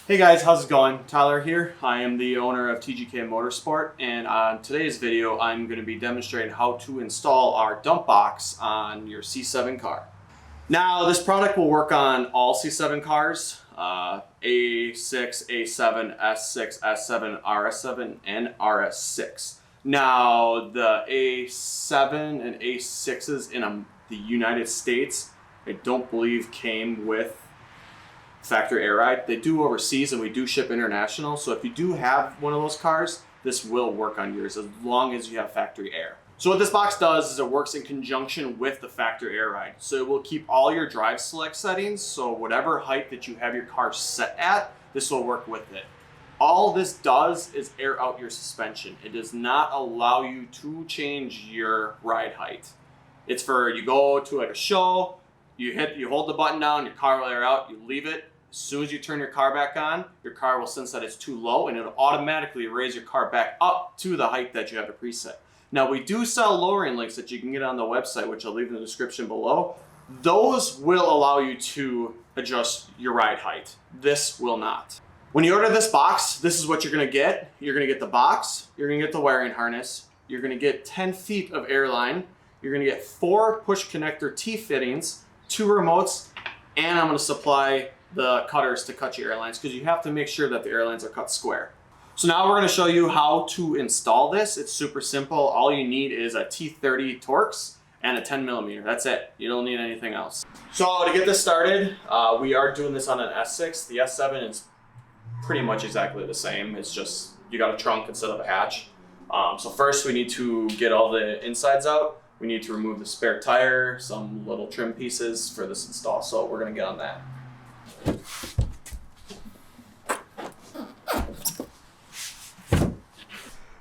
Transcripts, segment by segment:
Hey guys, how's it going? Tyler here. I am the owner of TGK Motorsport, and on today's video I'm going to be demonstrating how to install our dump box on your C7 car. Now this product will work on all C7 cars, A6, A7, S6, S7, RS7, and RS6. Now the A7 and A6s in the United States, I don't believe came with factory air ride. They do overseas, and we do ship international. So if you do have one of those cars, this will work on yours as long as you have factory air. So what this box does is it works in conjunction with the factory air ride. So it will keep all your drive select settings. So whatever height that you have your car set at, this will work with it. All this does is air out your suspension. It does not allow you to change your ride height. It's for you go to like a show, you hold the button down, your car will air out, you leave it. As soon as you turn your car back on, your car will sense that it's too low and it'll automatically raise your car back up to the height that you have it preset. Now we do sell lowering links that you can get on the website, which I'll leave in the description below. Those will allow you to adjust your ride height. This will not. When you order this box, this is what you're gonna get. You're gonna get the box, you're gonna get the wiring harness, you're gonna get 10 feet of airline, you're gonna get 4 push connector T-fittings, 2 remotes, and I'm gonna supply the cutters to cut your airlines because you have to make sure that the airlines are cut square. So now we're going to show you how to install this. It's super simple. All you need is a T30 Torx and a 10mm. That's it. You don't need anything else. So to get this started, we are doing this on an S6. The S7 is pretty much exactly the same. It's just you got a trunk instead of a hatch. So first we need to get all the insides out. We need to remove the spare tire, some little trim pieces for this install. So we're going to get on that.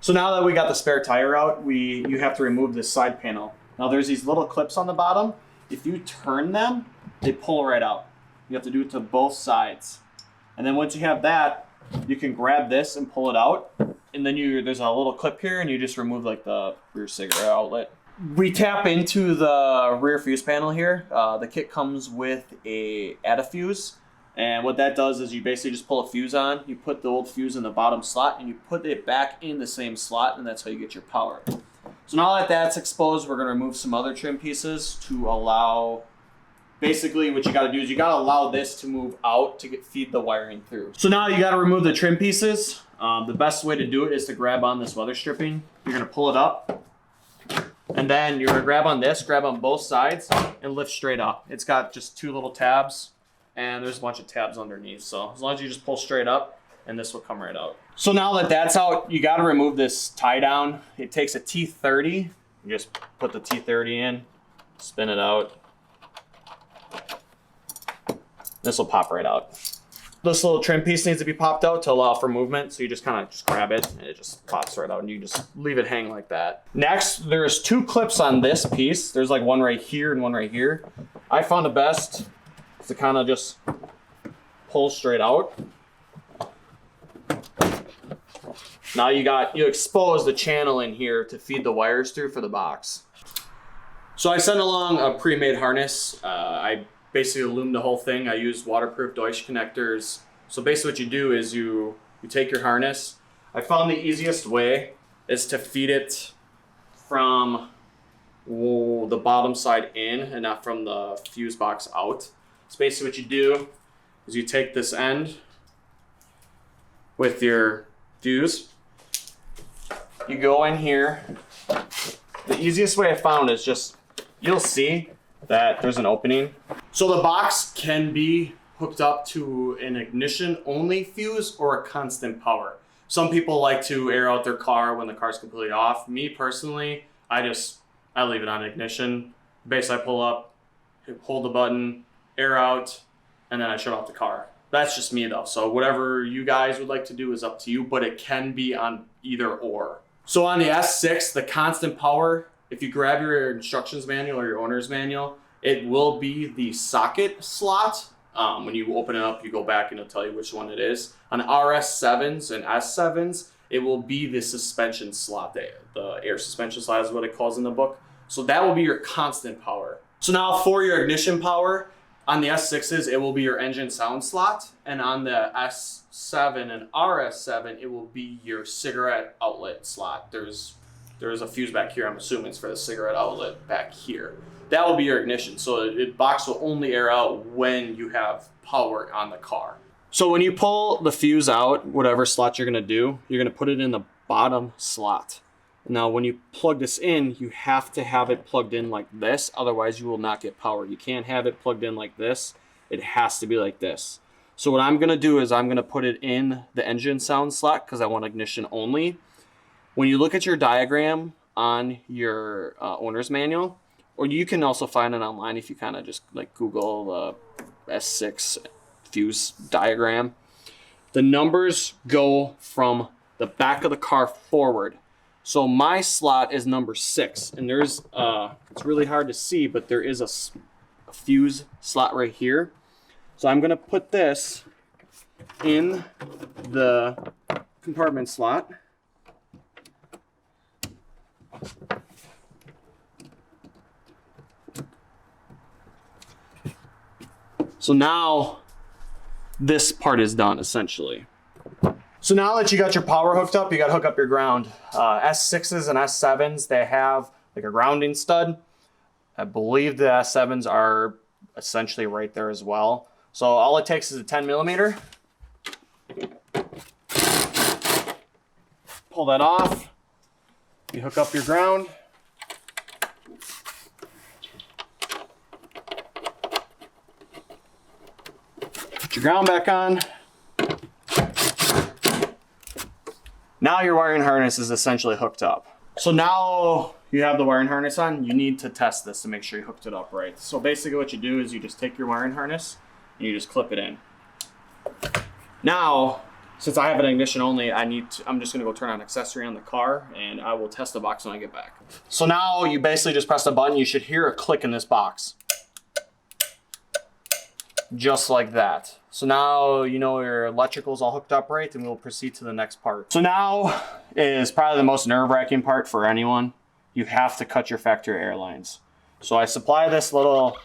So now that we got the spare tire out, you have to remove this side panel. Now there's these little clips on the bottom. If you turn them, they pull right out. You have to do it to both sides. And then once you have that, you can grab this and pull it out. And then there's a little clip here and you just remove like the rear cigarette outlet. We tap into the rear fuse panel here. The kit comes with a fuse. And what that does is you basically just pull a fuse on, you put the old fuse in the bottom slot, and you put it back in the same slot, and that's how you get your power. So now that that's exposed, we're going to remove some other trim pieces to allow, basically what you got to do is you got to allow this to move out to feed the wiring through. So now you got to remove the trim pieces. The best way to do it is to grab on this weather stripping. You're going to pull it up, and then you're going to grab on this, grab on both sides, and lift straight up. It's got just 2 little tabs. And there's a bunch of tabs underneath. So as long as you just pull straight up, and this will come right out. So now that that's out, you got to remove this tie down. It takes a T30. You just put the T30 in, spin it out. This will pop right out. This little trim piece needs to be popped out to allow for movement. So you just kind of just grab it and it just pops right out, and you just leave it hang like that. Next, there's 2 clips on this piece. There's like one right here and one right here. I found the best to kind of just pull straight out. Now you expose the channel in here to feed the wires through for the box. So I sent along a pre-made harness. I basically loomed the whole thing. I used waterproof Deutsch connectors. So basically what you do is you take your harness. I found the easiest way is to feed it from the bottom side in and not from the fuse box out. So basically what you do is you take this end with your fuse, you go in here. The easiest way I found is just, you'll see that there's an opening. So the box can be hooked up to an ignition only fuse or a constant power. Some people like to air out their car when the car's completely off. Me personally, I leave it on ignition. Basically I pull up, hold the button, air out, and then I shut off the car. That's just me though. So whatever you guys would like to do is up to you, but it can be on either or. So on the S6, the constant power, if you grab your instructions manual or your owner's manual, it will be the socket slot. When you open it up, you go back and it'll tell you which one it is. On RS7s and S7s, it will be the suspension slot, the air suspension slot is what it calls in the book. So that will be your constant power. So now for your ignition power, On the S6s, it will be your engine sound slot, and on the S7 and RS7, it will be your cigarette outlet slot. There's a fuse back here. I'm assuming it's for the cigarette outlet back here. That will be your ignition. So the box will only air out when you have power on the car. So when you pull the fuse out, whatever slot you're gonna do, you're gonna put it in the bottom slot. Now, when you plug this in, you have to have it plugged in like this. Otherwise, you will not get power. You can't have it plugged in like this. It has to be like this. So what I'm gonna do is I'm gonna put it in the engine sound slot because I want ignition only. When you look at your diagram on your owner's manual, or you can also find it online if you kind of just like Google S6 fuse diagram. The numbers go from the back of the car forward. So my slot is number 6, and there's it's really hard to see, but there is a fuse slot right here. So I'm gonna put this in the compartment slot. So now this part is done essentially. So now that you got your power hooked up, you got to hook up your ground. S6s and S7s, they have like a grounding stud. I believe the S7s are essentially right there as well. So all it takes is a 10 millimeter. Pull that off. You hook up your ground. Put your ground back on. Now your wiring harness is essentially hooked up. So now you have the wiring harness on, you need to test this to make sure you hooked it up right. So basically what you do is you just take your wiring harness and you just clip it in. Now, since I have an ignition only, I'm just gonna go turn on accessory on the car and I will test the box when I get back. So now you basically just press the button, you should hear a click in this box. Just like that. So now you know your electrical's all hooked up right, and we'll proceed to the next part. So now is probably the most nerve-wracking part for anyone. You have to cut your factory airlines. So I supply this little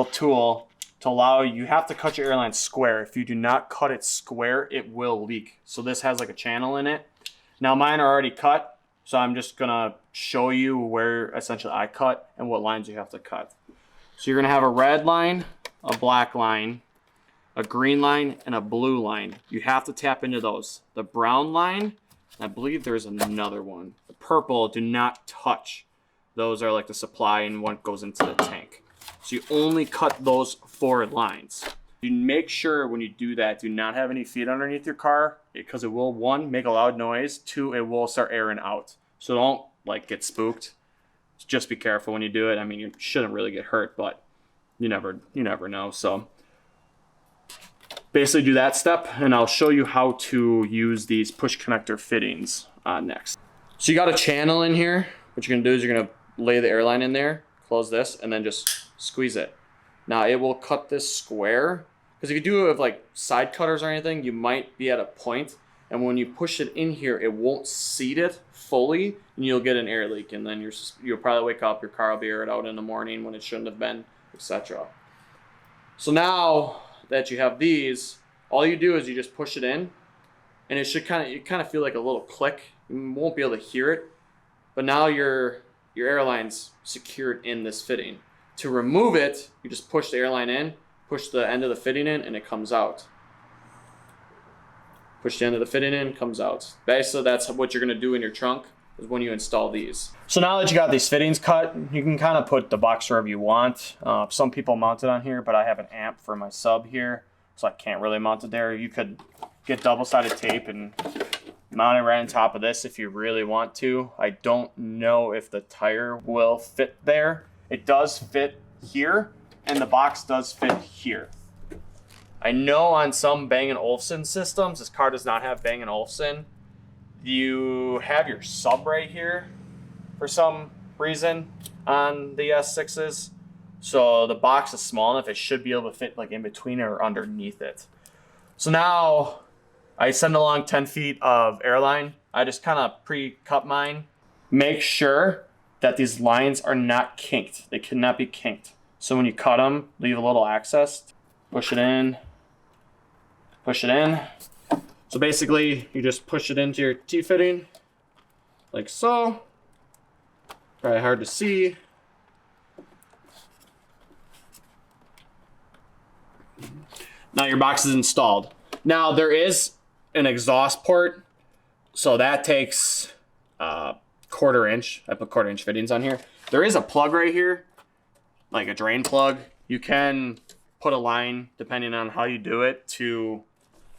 tool to allow you have to cut your airline square. If you do not cut it square, it will leak. So this has like a channel in it. Now mine are already cut, so I'm just gonna show you where essentially I cut and what lines you have to cut. So you're gonna have a red line, a black line, a green line, and a blue line. You have to tap into those. The brown line, I believe there's another one. The purple, do not touch. Those are like the supply and what goes into the tank. So you only cut those 4 lines. You make sure when you do that, do not have any feet underneath your car because it will, 1, make a loud noise, 2, it will start airing out. So don't like get spooked. Just be careful when you do it. I mean, you shouldn't really get hurt, but you never know. So basically do that step and I'll show you how to use these push connector fittings next. So you got a channel in here. What you're gonna do is you're gonna lay the airline in there, close this, and then just squeeze it. Now it will cut this square, because if you do it with like side cutters or anything, you might be at a point, and when you push it in here, it won't seat it fully, and you'll get an air leak, and then you'll probably wake up, your car will be aired out in the morning when it shouldn't have been, etc. So now that you have these, all you do is you just push it in, and it should kind of feel like a little click. You won't be able to hear it, but now your airline's secured in this fitting. To remove it, you just push the airline in, push the end of the fitting in, and it comes out. Push the end of the fitting in, comes out. Basically, that's what you're gonna do in your trunk is when you install these. So now that you got these fittings cut, you can kind of put the box wherever you want. Some people mount it on here, but I have an amp for my sub here, so I can't really mount it there. You could get double-sided tape and mount it right on top of this if you really want to. I don't know if the tire will fit there. It does fit here, and the box does fit here. I know on some Bang & Olufsen systems, this car does not have Bang & Olufsen. You have your sub right here for some reason on the S6s. So the box is small enough, it should be able to fit like in between or underneath it. So now I send along 10 feet of airline. I just kind of pre-cut mine. Make sure that these lines are not kinked. They cannot be kinked. So when you cut them, leave a little access, push it in, push it in. So basically you just push it into your T-fitting like so. Probably hard to see. Now your box is installed. Now there is an exhaust port, so that takes 1/4 inch. I put 1/4 inch fittings on here. There is a plug right here, like a drain plug. You can put a line, depending on how you do it, to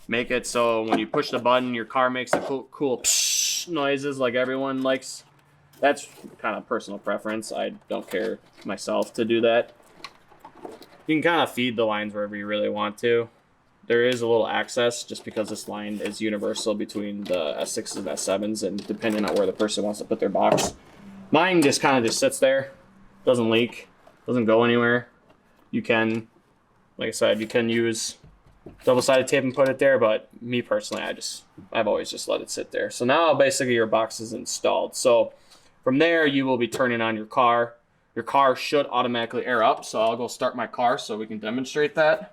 make it so when you push the button, your car makes the cool psh noises like everyone likes. That's kind of personal preference. I don't care myself to do that. You can kind of feed the lines wherever you really want to. There is a little access just because this line is universal between the S6s and S7s, and depending on where the person wants to put their box. Mine just kind of just sits there, doesn't leak, doesn't go anywhere. You can, like I said, you can use double-sided tape and put it there, but me personally, I've always just let it sit there. So now basically your box is installed. So from there, you will be turning on your car. Your car should automatically air up, so I'll go start my car so we can demonstrate that.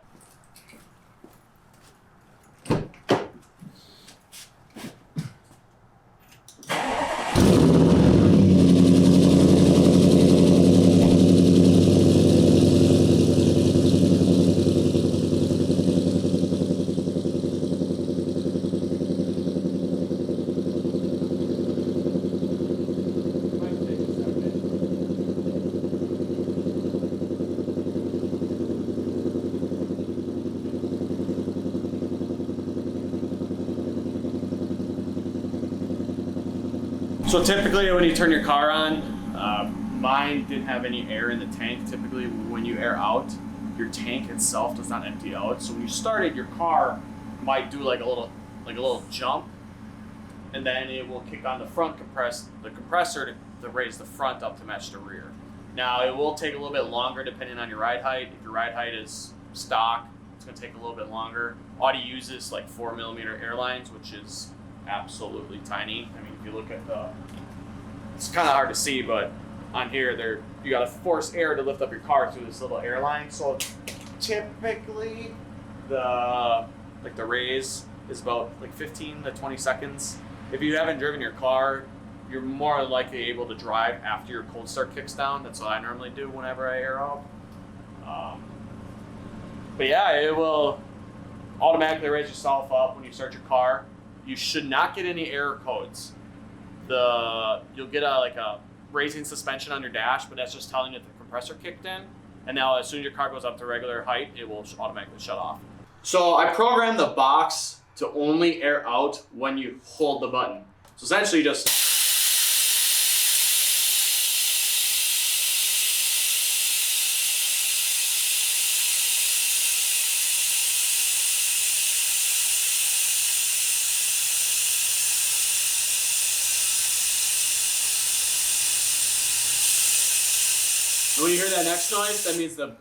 So typically when you turn your car on, mine didn't have any air in the tank. Typically when you air out, your tank itself does not empty out. So when you started, your car might do like a little jump, and then it will kick on the compressor to raise the front up to match the rear. Now it will take a little bit longer depending on your ride height. If your ride height is stock, it's gonna take a little bit longer. Audi uses like 4mm Airlines, which is absolutely tiny. I mean, if you look at it's kind of hard to see, but on here, you got to force air to lift up your car through this little airline. So typically, the raise is about like 15 to 20 seconds. If you haven't driven your car, you're more likely able to drive after your cold start kicks down. That's what I normally do whenever I air out. But yeah, it will automatically raise yourself up when you start your car. You should not get any error codes. You'll get a raising suspension on your dash, but that's just telling you that the compressor kicked in. And now as soon as your car goes up to regular height, it will automatically shut off. So I programmed the box to only air out when you hold the button. So essentially just when you hear that next noise, that means the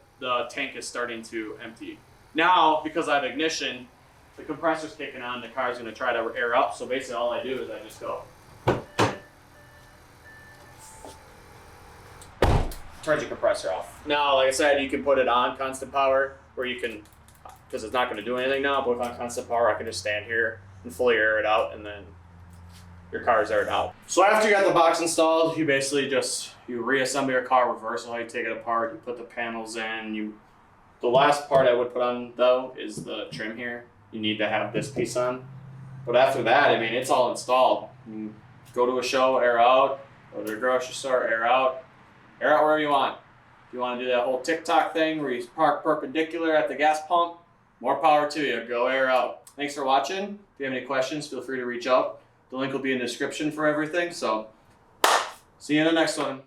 tank is starting to empty. Now, because I have ignition, the compressor's kicking on, the car's gonna try to air up, so basically all I do is I just go. Turns your compressor off. Now, like I said, you can put it on constant power, where you can, because it's not gonna do anything now, but if on constant power, I can just stand here and fully air it out, and then your car is aired out. So after you got the box installed, you basically you reassemble your car, reverse how you take it apart, you put the panels in. The last part I would put on though is the trim here. You need to have this piece on. But after that, I mean, it's all installed. You go to a show, air out, go to a grocery store, air out wherever you want. If you want to do that whole TikTok thing where you park perpendicular at the gas pump, more power to you, go air out. Thanks for watching. If you have any questions, feel free to reach out. The link will be in the description for everything, so see you in the next one.